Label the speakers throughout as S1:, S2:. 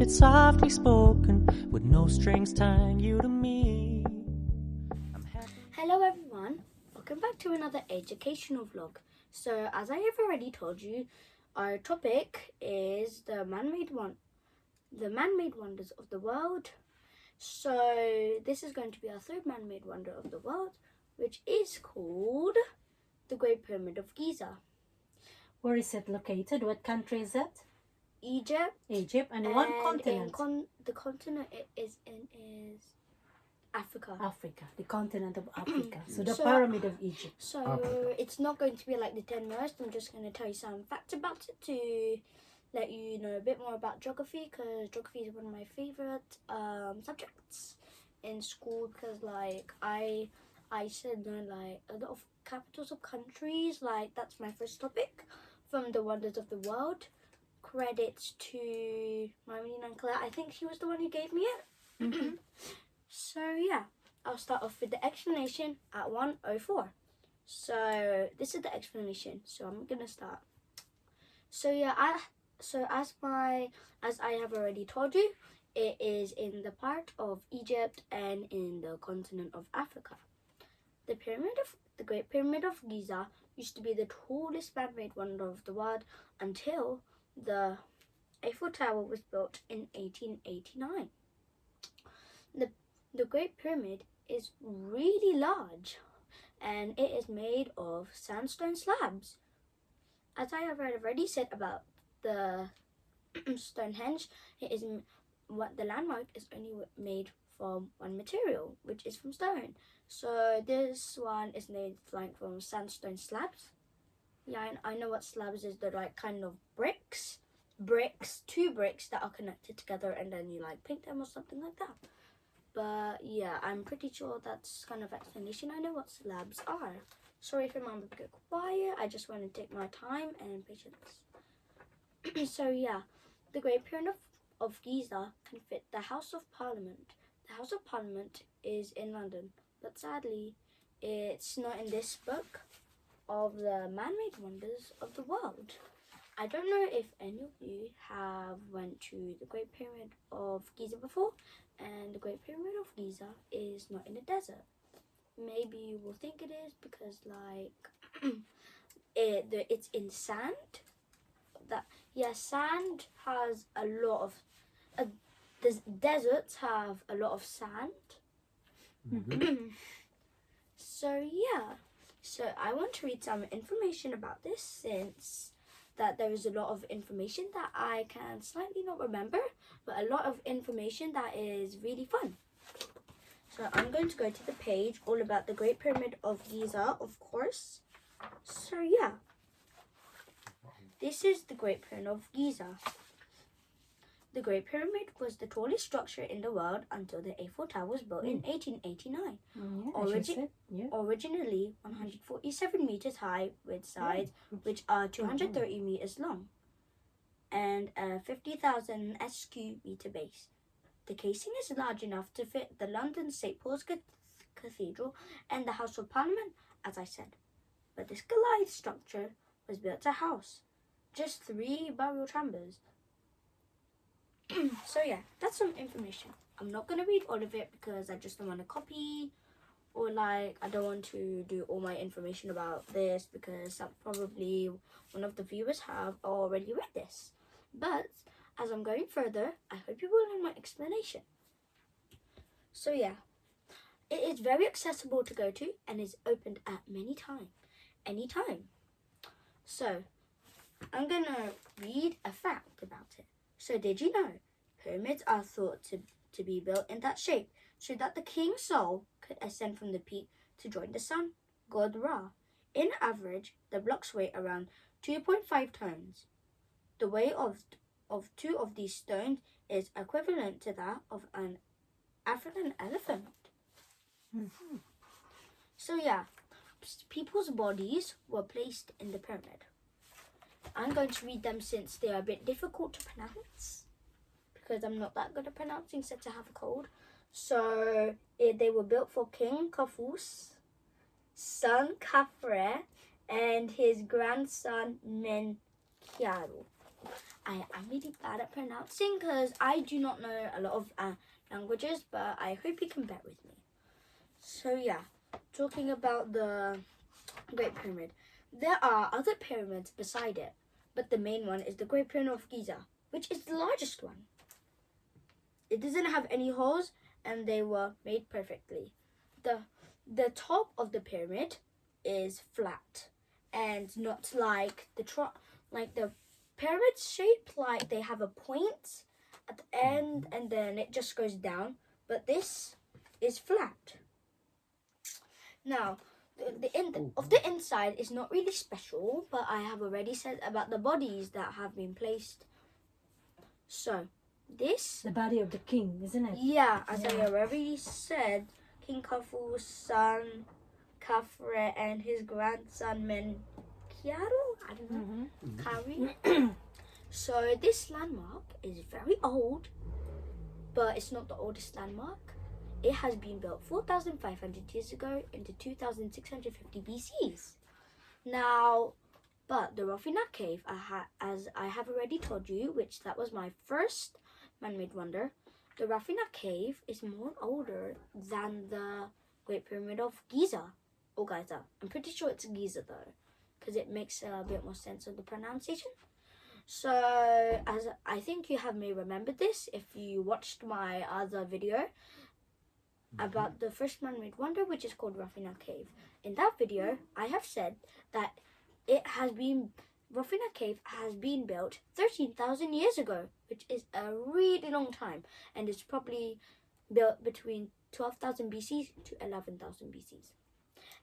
S1: it softly spoken, with no strings tying you to me.
S2: Hello everyone, welcome back to another educational vlog. So as I have already told you, our topic is the man-made wonders of the world. So this is going to be our third man-made wonder of the world, which is called the Great Pyramid of Giza.
S3: Where is it located? What country is it?
S2: Egypt.
S3: And what continent?
S2: The continent it is in is Africa.
S3: Africa, the continent of Africa. So the Pyramid of Egypt.
S2: So
S3: Africa.
S2: It's not going to be like the 10 most. I'm just going to tell you some facts about it to let you know a bit more about geography, because geography is one of my favorite subjects in school, because like I said like a lot of capitals of countries, like that's my first topic from the wonders of the world. Credits to Marlene and Claire. I think she was the one who gave me it.
S3: Mm-hmm.
S2: So yeah, I'll start off with the explanation at 1:04. So this is the explanation. So I'm gonna start. So yeah, as I have already told you, it is in the part of Egypt and in the continent of Africa. The Great Pyramid of Giza used to be the tallest man-made wonder of the world until the Eiffel Tower was built in 1889. The Great Pyramid is really large, and it is made of sandstone slabs. As I have already said about the Stonehenge, what the landmark is only made from one material, which is from stone. So this one is made like from sandstone slabs. Yeah, I know what slabs is. They're like kind of bricks, two bricks that are connected together, and then you like paint them or something like that. But yeah, I'm pretty sure that's kind of explanation. I know what slabs are. Sorry if your mom would get quiet. I just want to take my time and patience. So yeah, the Great Pyramid of Giza can fit the House of Parliament. The House of Parliament is in London, but sadly, it's not in this book of the man-made wonders of the world. I don't know if any of you have went to the Great Pyramid of Giza before, and the Great Pyramid of Giza is not in a desert. Maybe you will think it is because like it's in sand. Sand has a lot of the deserts have a lot of sand.
S3: Mm-hmm.
S2: So I want to read some information about this, since that there is a lot of information that I can slightly not remember, but a lot of information that is really fun. So I'm going to go to the page all about the Great Pyramid of Giza, of course. So yeah, this is the Great Pyramid of Giza. The Great Pyramid was the tallest structure in the world until the Eiffel Tower was built in 1889. Originally 147 meters high with sides which are 230 meters long and a 50,000 SQ meter base. The casing is large enough to fit the London St. Paul's Cathedral and the House of Parliament, as I said. But this Goliath structure was built to house just 3 burial chambers. So yeah, that's some information. I'm not going to read all of it because I just don't want to copy, or like I don't want to do all my information about this because probably one of the viewers have already read this. But as I'm going further, I hope you will learn my explanation. So yeah, it is very accessible to go to and is opened at any time. So I'm going to read a fact about it. So did you know pyramids are thought to be built in that shape so that the king's soul could ascend from the peak to join the sun, god Ra? In average, the blocks weigh around 2.5 tons. The weight of 2 of these stones is equivalent to that of an African elephant.
S3: Mm-hmm.
S2: So yeah, people's bodies were placed in the pyramid. I'm going to read them since they are a bit difficult to pronounce, because I'm not that good at pronouncing since I have a cold. So they were built for King Khufu's son Khafre and his grandson Menkaure. I'm really bad at pronouncing because I do not know a lot of languages, but I hope you can bear with me. So yeah, talking about the Great Pyramid. There are other pyramids beside it, but the main one is the Great Pyramid of Giza, which is the largest one. It doesn't have any holes, and they were made perfectly. The top of the pyramid is flat, and not like the pyramid's shaped like they have a point at the end, and then it just goes down. But this is flat. Now, the inside is not really special, but I have already said about the bodies that have been placed. So, this...
S3: The body of the king, isn't it?
S2: Yeah, as I already said, King Khufu's son, Khafre, and his grandson, Menkiaro? I don't know. Kari. So, this landmark is very old, but it's not the oldest landmark. It has been built 4,500 years ago into 2,650 BCs. Now, but the Rafina Cave, as I have already told you, which that was my first man-made wonder, the Rafina Cave is more older than the Great Pyramid of Giza. Or Giza. I'm pretty sure it's Giza though, because it makes a bit more sense of the pronunciation. So, as I think you may remembered this if you watched my other video about the first man-made wonder, which is called Rafina Cave. In that video, I have said that Rafina Cave has been built 13,000 years ago, which is a really long time, and it's probably built between 12,000 BC to 11,000 BC.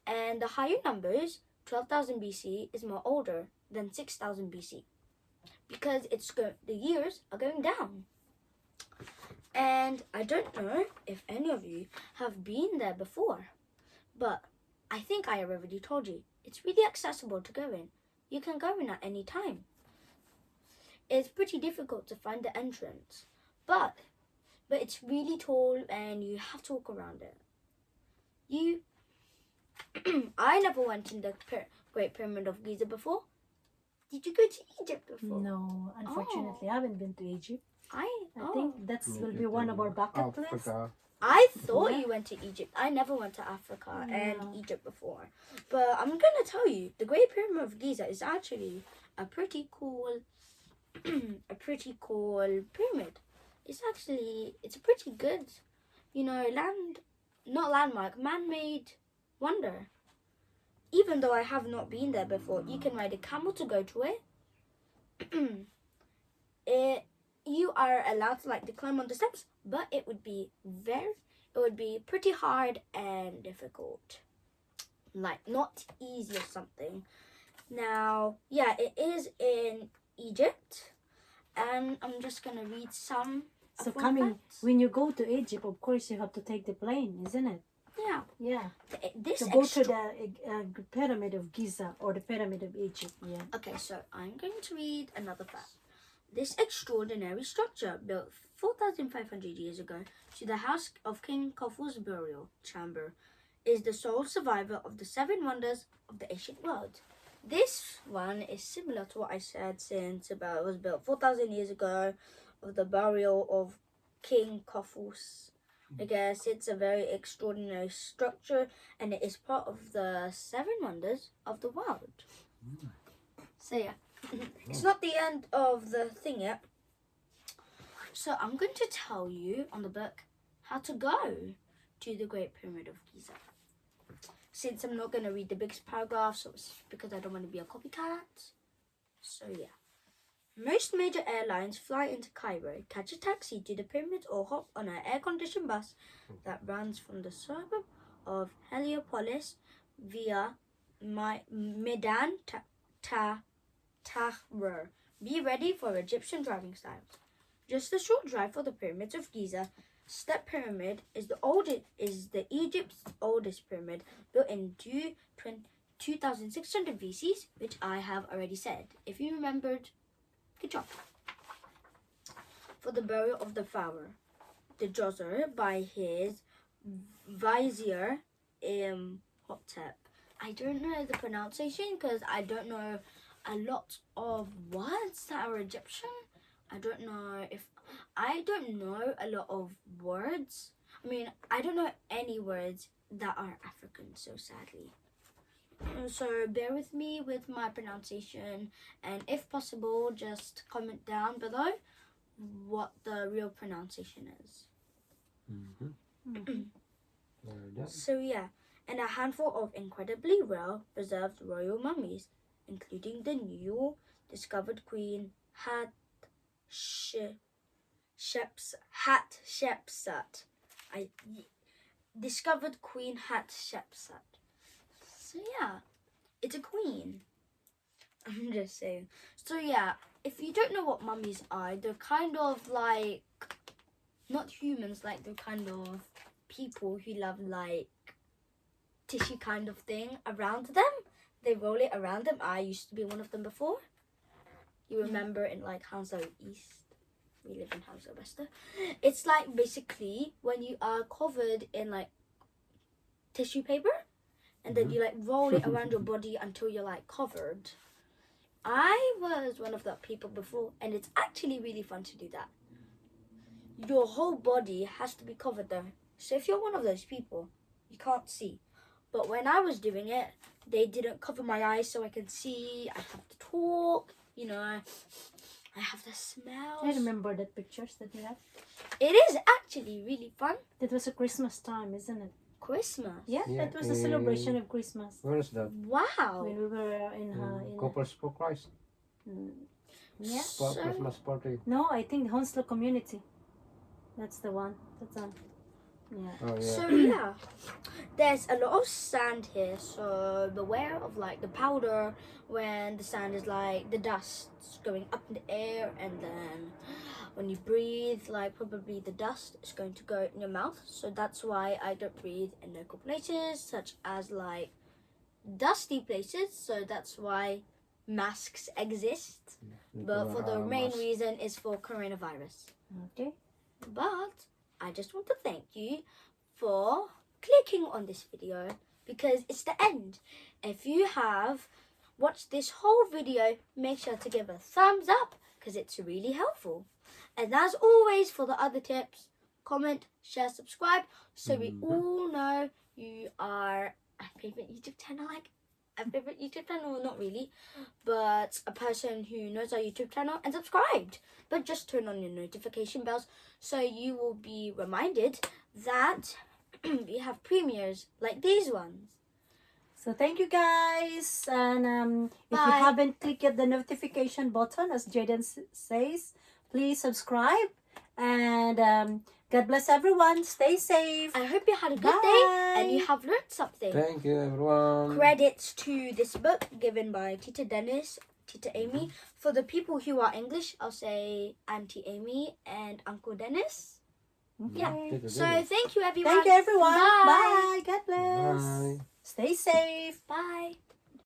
S2: And the higher numbers, 12,000 BC, is more older than 6,000 BC, because the years are going down. And I don't know if any of you have been there before, but I think I have already told you, it's really accessible to go in. You can go in at any time. It's pretty difficult to find the entrance, but it's really tall and you have to walk around it. I never went in the Great Pyramid of Giza before. Did you go to Egypt before?
S3: No, unfortunately, I haven't been to Egypt. I
S2: Oh.
S3: think that will be one of our bucket lists.
S2: I thought you went to Egypt. I never went to Africa and Egypt before. But I'm going to tell you, the Great Pyramid of Giza is actually a pretty cool pyramid. It's a pretty good, not landmark, man-made wonder. Even though I have not been there before, you can ride a camel to go to it. You are allowed to climb on the steps, but it would be pretty hard and difficult. Not easy or something. Now, yeah, it is in Egypt, and I'm just gonna read some.
S3: So when you go to Egypt, of course you have to take the plane, isn't it?
S2: Yeah.
S3: Yeah.
S2: To
S3: go to the Pyramid of Giza or the Pyramid of Egypt. Yeah.
S2: Okay, so I'm going to read another fact. This extraordinary structure, built 4,500 years ago to the house of King Khufu's burial chamber, is the sole survivor of the 7 Wonders of the ancient world. This one is similar to what I said since it was built 4,000 years ago of the burial of King Khufu's. I guess it's a very extraordinary structure, and it is part of the 7 Wonders of the world. So yeah. It's not the end of the thing yet. So I'm going to tell you on the book how to go to the Great Pyramid of Giza. Since I'm not going to read the biggest paragraphs, because I don't want to be a copycat. So yeah. Most major airlines fly into Cairo, catch a taxi to the pyramids, or hop on an air-conditioned bus that runs from the suburb of Heliopolis via Medan Tahrir. Be ready for Egyptian driving styles. Just a short drive for the pyramids of Giza. Step Pyramid is Egypt's oldest pyramid, built in 2,600 BC, which I have already said. If you remembered, good job. For the burial of the pharaoh, the Djoser, by his vizier Imhotep. I don't know the pronunciation because I don't know a lot of words that are Egyptian. I don't know a lot of words. I mean, I don't know any words that are African, so sadly. So bear with me with my pronunciation, and if possible, just comment down below what the real pronunciation is.
S4: Very done.
S2: So yeah, and a handful of incredibly well preserved royal mummies, including the new discovered Queen Hatshepsut. Discovered Queen Hatshepsut. So yeah, it's a queen. I'm just saying. So yeah, if you don't know what mummies are, they're kind of like not humans, like they're kind of people who love like tissue kind of thing around them. They roll it around them. I used to be one of them before. You remember in like Hounslow East. We live in Hounslow West. It's like basically when you are covered in like tissue paper, and then you like roll it around your body until you're like covered. I was one of that people before, and it's actually really fun to do that. Your whole body has to be covered though. So if you're one of those people, you can't see. But when I was doing it, they didn't cover my eyes so I can see. I have to talk, you know. I have the smells.
S3: I remember that pictures that you have.
S2: It is actually really fun.
S3: That was a Christmas time, isn't it?
S2: Christmas.
S3: Yeah,
S4: Yeah,
S3: that was a celebration of Christmas.
S4: Where is that?
S2: Wow.
S3: When we were in
S4: Couples for Christ.
S3: yeah.
S4: For
S2: So-
S4: Christmas party.
S3: No, I think the Hounslow community. That's the one. That's on. Yeah.
S4: Oh yeah.
S2: So yeah, there's a lot of sand here, so beware of like the powder when the sand is like the dust's going up in the air, and then when you breathe, like probably the dust is going to go in your mouth. So that's why I don't breathe in local places such as like dusty places. So that's why masks exist.
S4: Need to
S2: But
S4: wear
S2: for the
S4: a
S2: main
S4: mask.
S2: reason is for coronavirus.
S3: Okay.
S2: But I just want to thank you for clicking on this video because it's the end. If you have watched this whole video, make sure to give a thumbs up because it's really helpful. And as always, for the other tips, comment, share, subscribe so we all know you are a favorite YouTube channel, like a favorite YouTube channel, well, not really, but a person who knows our YouTube channel and subscribed. But just turn on your notification bells so you will be reminded that we have premieres like these ones.
S3: So thank you guys, and if you
S2: Bye.
S3: haven't clicked yet the notification button, as Jaiden says, please subscribe. And God bless everyone. Stay safe.
S2: I hope you had a good day and you
S3: Bye.
S2: have learned something.
S4: Thank you everyone.
S2: Credits to this book given by Tita Dennis, Tita Amy. For the people who are English, I'll say Auntie Amy and Uncle Dennis. Yeah.
S3: Okay.
S2: So thank you everyone.
S3: Thank you everyone.
S2: Bye.
S3: Bye. God bless.
S4: Bye.
S3: Stay safe.
S2: Bye.